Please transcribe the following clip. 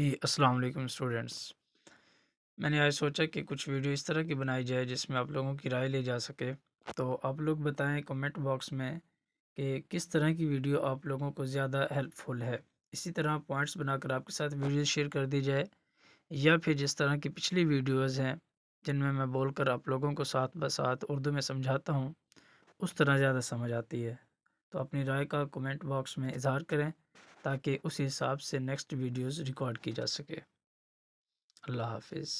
जी, अस्सलाम वालेकुम स्टूडेंट्स। मैंने आज सोचा कि कुछ वीडियो इस तरह की बनाई जाए जिसमें आप लोगों की राय ली जा सके। तो आप लोग बताएं कमेंट बॉक्स में कि किस तरह की वीडियो आप लोगों को ज़्यादा हेल्पफुल है। इसी तरह पॉइंट्स बनाकर आपके साथ वीडियो शेयर कर दी जाए, या फिर जिस तरह की पिछली वीडियोज़ हैं जिनमें मैं बोलकर आप लोगों को साथ ब साथ उर्दू में समझाता हूँ, उस तरह ज़्यादा समझ आती है। तो अपनी राय का कमेंट बॉक्स में इज़हार करें ताकि उस हिसाब से नेक्स्ट वीडियोज़ रिकॉर्ड की जा सके। अल्लाह हाफ़िज़।